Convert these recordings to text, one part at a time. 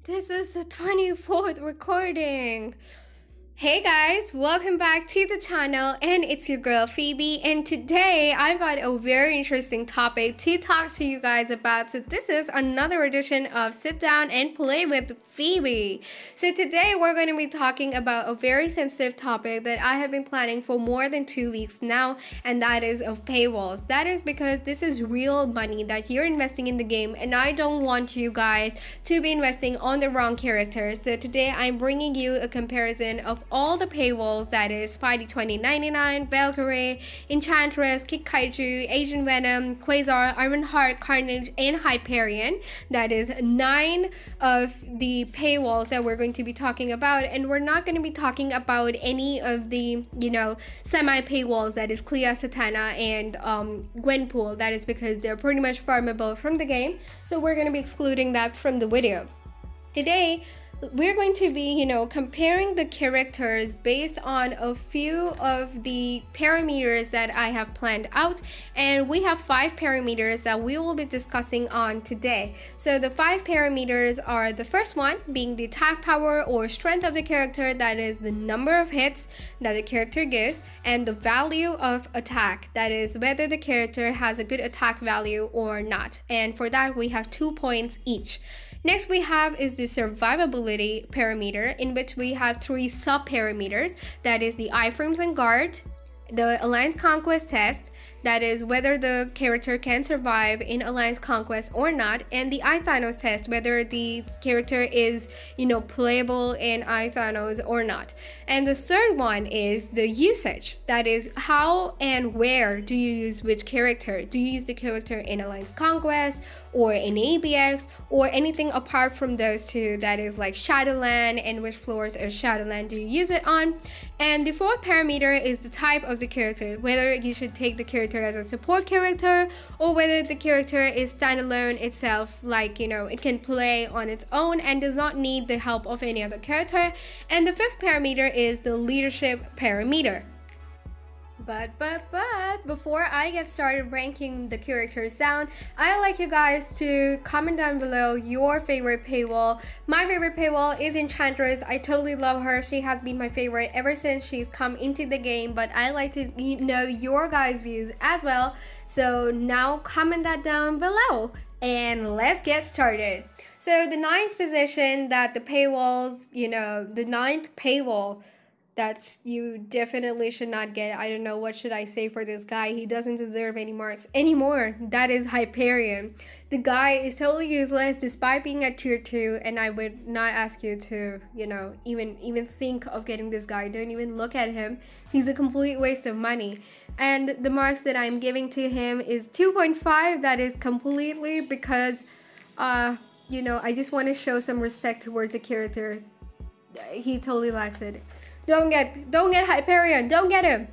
This is the 24th recording. Hey guys, welcome back to the channel, and it's your girl Phoebe, and today I've got a very interesting topic to talk to you guys about. So this is another edition of Sit Down and Play with Phoebe. So today we're going to be talking about a very sensitive topic that I have been planning for more than 2 weeks now, and that is of paywalls. That is because this is real money that you're investing in the game, and I don't want you guys to be investing on the wrong characters. So today I'm bringing you a comparison of all the paywalls, that is Friday 2099, Valkyrie, Enchantress, Kick Kaiju, Agent Venom, Quasar, Ironheart, Carnage, and Hyperion. That is 9 of the paywalls that we're going to be talking about, and we're not going to be talking about any of the, semi-paywalls, that is Clea, Satana, and Gwenpool. That is because they're pretty much farmable from the game, so we're going to be excluding that from the video. Today, we're going to be, comparing the characters based on a few of the parameters that I have planned out, and we have 5 parameters that we will be discussing on today. So the 5 parameters are, the first one being the attack power or strength of the character, that is the number of hits that the character gives, and the value of attack, that is whether the character has a good attack value or not, and for that we have 2 points each. Next we have is the survivability parameter, in which we have 3 sub-parameters, that is the iframes and guard, the alliance conquest test, that is whether the character can survive in alliance conquest or not, and the Thanos test, whether the character is playable in Thanos or not. And the third one is the usage, that is how and where do you use which character. Do you use the character in alliance conquest or in ABX or anything apart from those two, that is like Shadowland, and which floors of Shadowland do you use it on. And the fourth parameter is the type of the character, whether you should take the character as a support character or whether the character is standalone itself, like it can play on its own and does not need the help of any other character. And the fifth parameter is the leadership parameter. But before I get started ranking the characters down, I'd like you guys to comment down below your favorite paywall. My favorite paywall is Enchantress. I totally love her. She has been my favorite ever since she's come into the game, but I like to know your guys' views as well. So now comment that down below and let's get started. So the 9th position that the paywalls, the 9th paywall that you definitely should not get. I don't know what should I say for this guy. He doesn't deserve any marks anymore. That is Hyperion. The guy is totally useless despite being at tier 2, and I would not ask you to, even think of getting this guy. Don't even look at him. He's a complete waste of money. And the marks that I'm giving to him is 2.5. That is completely because, I just want to show some respect towards the character. He totally lacks it. Don't get Hyperion, don't get him.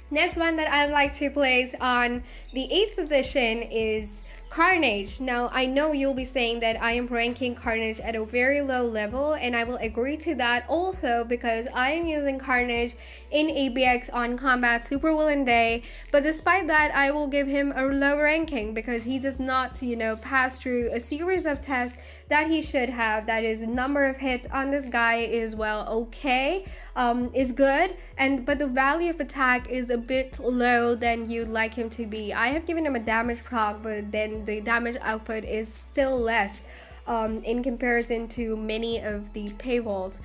Next one that I'd like to place on the 8th position is Carnage. Now, I know you'll be saying that I am ranking Carnage at a very low level, and I will agree to that also because I am using Carnage in ABX on Combat Super Villain Day, but despite that, I will give him a low ranking because he does not, pass through a series of tests that he should have. That is, number of hits on this guy is, well, okay, is good, but the value of attack is a bit low than you'd like him to be. I have given him a damage proc, but then the damage output is still less in comparison to many of the paywalls.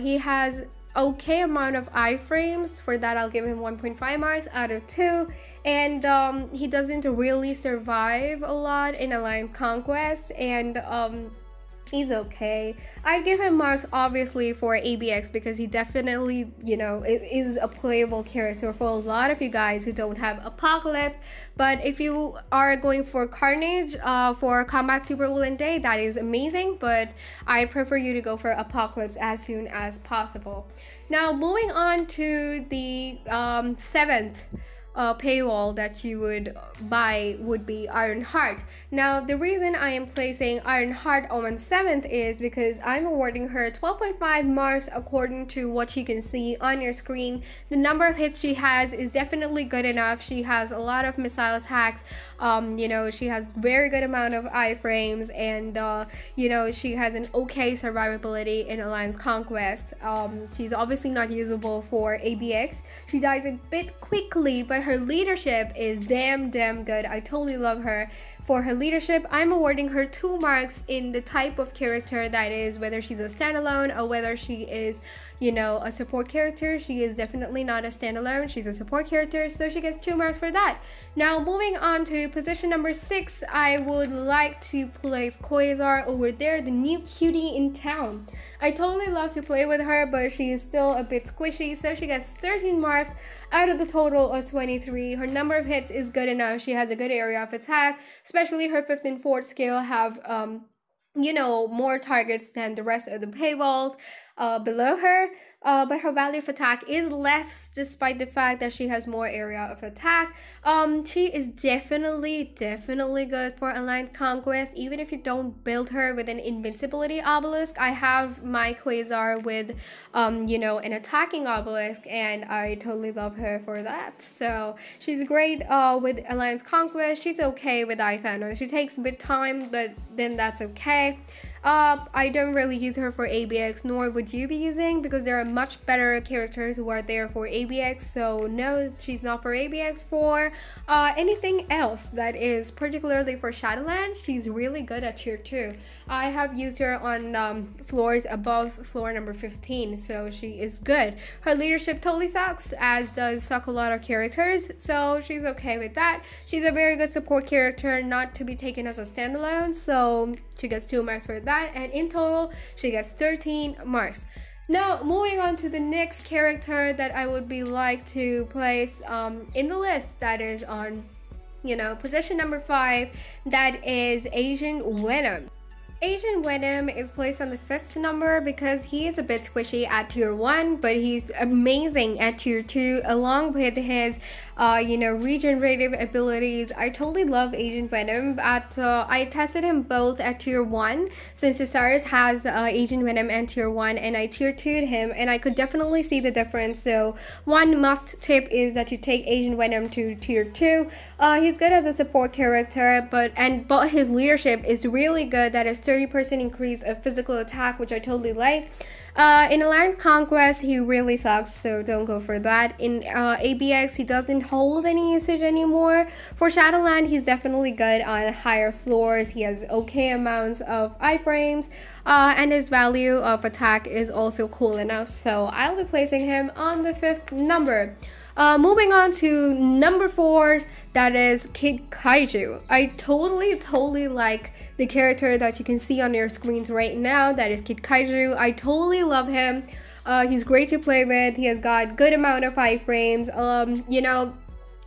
He has okay amount of iframes. For that, I'll give him 1.5 marks out of 2, and he doesn't really survive a lot in Alliance Conquest, and he's okay. I give him marks obviously for ABX because he definitely, is a playable character for a lot of you guys who don't have Apocalypse. But if you are going for Carnage for Combat Super Villain Day, that is amazing, but I prefer you to go for Apocalypse as soon as possible. Now, moving on to the 7th paywall that you would buy would be Ironheart. Now, the reason I am placing Ironheart on 7th is because I'm awarding her 12.5 marks according to what you can see on your screen. The number of hits she has is definitely good enough. She has a lot of missile attacks. You know, she has very good amount of iframes, and you know, she has an okay survivability in Alliance Conquest. She's obviously not usable for ABX. She dies a bit quickly, but her leadership is damn good. I totally love her. For her leadership, I'm awarding her 2 marks in the type of character that is, whether she's a standalone or whether she is, you know, a support character. She is definitely not a standalone. She's a support character, so she gets 2 marks for that. Now, moving on to position number 6, I would like to place Quasar over there, the new cutie in town. I totally love to play with her, but she is still a bit squishy, so she gets 13 marks out of the total of 23. Her number of hits is good enough. She has a good area of attack, especially her 5th and 4th skill have you know, more targets than the rest of the paywalls below her, but her value of attack is less despite the fact that she has more area of attack. She is definitely good for Alliance Conquest, even if you don't build her with an invincibility obelisk. I have my Quasar with you know, an attacking obelisk, and I totally love her for that. So she's great with Alliance Conquest. She's okay with Ithano. She takes a bit time, but then that's okay. I don't really use her for ABX, nor would you be using, because there are much better characters who are there for ABX. So no, she's not for ABX. For anything else that is particularly for Shadowland, she's really good at tier 2. I have used her on floors above floor number 15, so she is good. Her leadership totally sucks, as does suck a lot of characters, so she's okay with that. She's a very good support character, not to be taken as a standalone, so she gets 2 marks for that, and in total she gets 13 marks. Now, moving on to the next character that I would be like to place in the list, that is on, you know, position number 5, that is Agent Venom. Agent Venom is placed on the 5th number because he is a bit squishy at tier 1, but he's amazing at tier 2, along with his you know, regenerative abilities. I totally love Agent Venom. I tested him both at tier 1, since Osiris has Agent Venom and tier 1, and I tier 2'd him, and I could definitely see the difference. So one must tip is that you take Agent Venom to tier 2. He's good as a support character, but his leadership is really good. That is 30% increase of physical attack, which I totally like. In Alliance Conquest, he really sucks, so don't go for that. In ABX, he doesn't hold any usage anymore. For Shadowland, he's definitely good on higher floors. He has okay amounts of iframes, and his value of attack is also cool enough, so I'll be placing him on the 5th number. Moving on to number 4, that is Kid Kaiju. I totally like the character that you can see on your screens right now. That is Kid Kaiju. I totally love him. He's great to play with. He has got good amount of iframes. You know,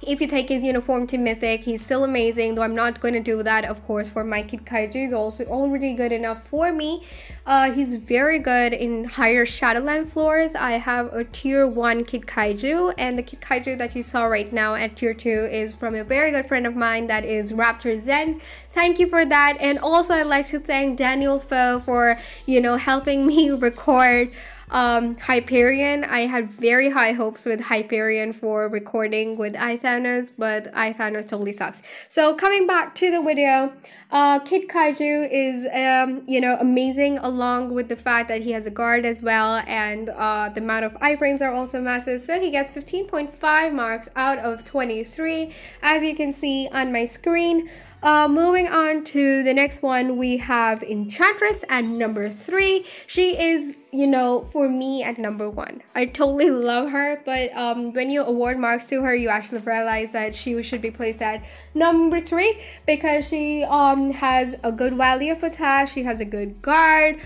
if you take his uniform to Mythic, he's still amazing, though I'm not going to do that, of course, for my Kid Kaiju. He's also already good enough for me. He's very good in higher Shadowland floors. I have a tier 1 Kid Kaiju, and the Kid Kaiju that you saw right now at tier 2 is from a very good friend of mine, that is Raptor Zen. Thank you for that. And also I'd like to thank Daniel Fo for, you know, helping me record Hyperion. I had very high hopes with Hyperion for recording with Ithanos, but Ithanos totally sucks. So coming back to the video, Kid Kaiju is you know, amazing, along with the fact that he has a guard as well, and the amount of iframes are also massive, so he gets 15.5 marks out of 23, as you can see on my screen. Moving on to the next one, we have Enchantress at number 3. She is, you know, for me at number 1. I totally love her, but when you award marks to her, you actually realize that she should be placed at number 3 because she has a good value of attack. She has a good guard.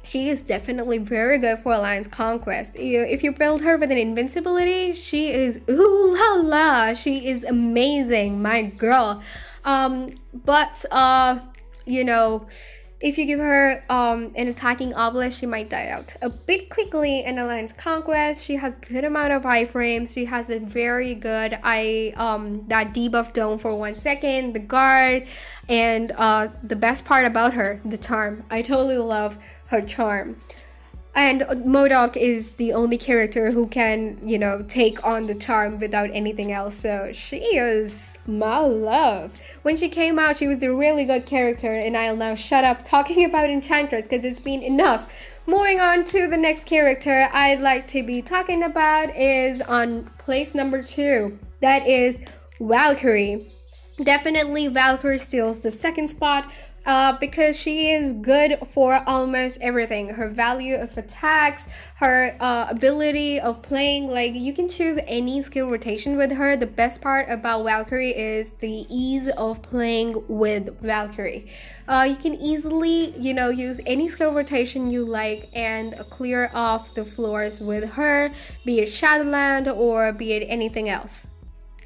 She is definitely very good for Alliance Conquest. If you build her with an invincibility, she is ooh la la. She is amazing, my girl. But you know, If you give her an attacking obelisk, she might die out a bit quickly in Alliance Conquest. She has good amount of iframes. She has a very good that debuff dome for 1 second, the guard, and the best part about her, the charm. I totally love her charm. And MODOK is the only character who can, you know, take on the charm without anything else. So she is my love. When she came out, she was a really good character. And I'll now shut up talking about Enchantress because it's been enough. Moving on to the next character I'd like to be talking about is on place number 2. That is Valkyrie. Definitely Valkyrie steals the second spot. Because she is good for almost everything. Her value of attacks, her ability of playing, like you can choose any skill rotation with her. The best part about Valkyrie is the ease of playing with Valkyrie. You can easily, you know, use any skill rotation you like and clear off the floors with her, be it Shadowland or be it anything else.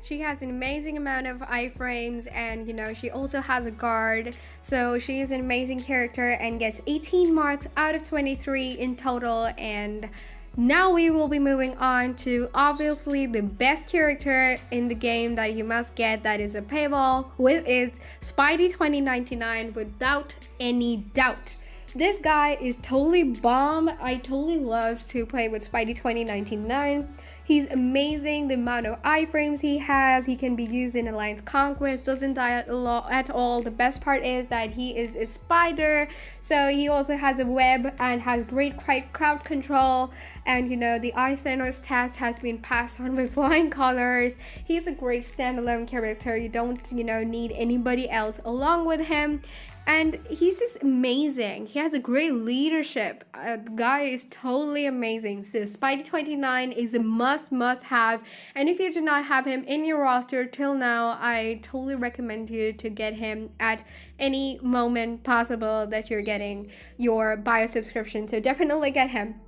She has an amazing amount of iframes, and you know, she also has a guard, so she is an amazing character and gets 18 marks out of 23 in total. And now we will be moving on to obviously the best character in the game that you must get, that is a paywall, which is Spidey 2099 without any doubt. This guy is totally bomb. I totally love to play with Spidey 2099. He's amazing. The amount of iframes he has, he can be used in Alliance Conquest, doesn't die at all. The best part is that he is a spider, so he also has a web and has great crowd control. And you know, the Thanos test has been passed on with flying colors. He's a great standalone character. You don't, you know, need anybody else along with him. And he's just amazing. He has a great leadership. The guy is totally amazing. So Spidey 29 is a must have. And if you do not have him in your roster till now, I totally recommend you to get him at any moment possible that you're getting your bio subscription. So definitely get him.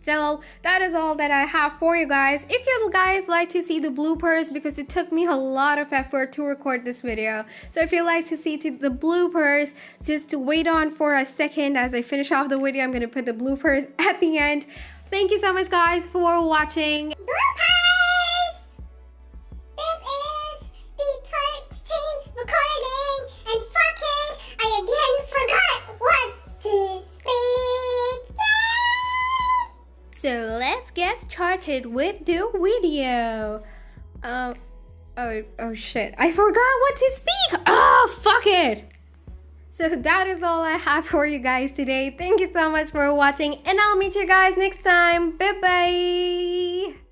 So that is all that I have for you guys. If you guys like to see the bloopers, because it took me a lot of effort to record this video, so if you like to see the bloopers, just wait on for a second as I finish off the video. I'm going to put the bloopers at the end. Thank you so much guys for watching. Bloopers! This is the 13th recording, and fuck it, I again forgot what to speak. So let's get started with the video. Oh shit, I forgot what to speak. Oh, fuck it. So that is all I have for you guys today. Thank you so much for watching, and I'll meet you guys next time. Bye bye.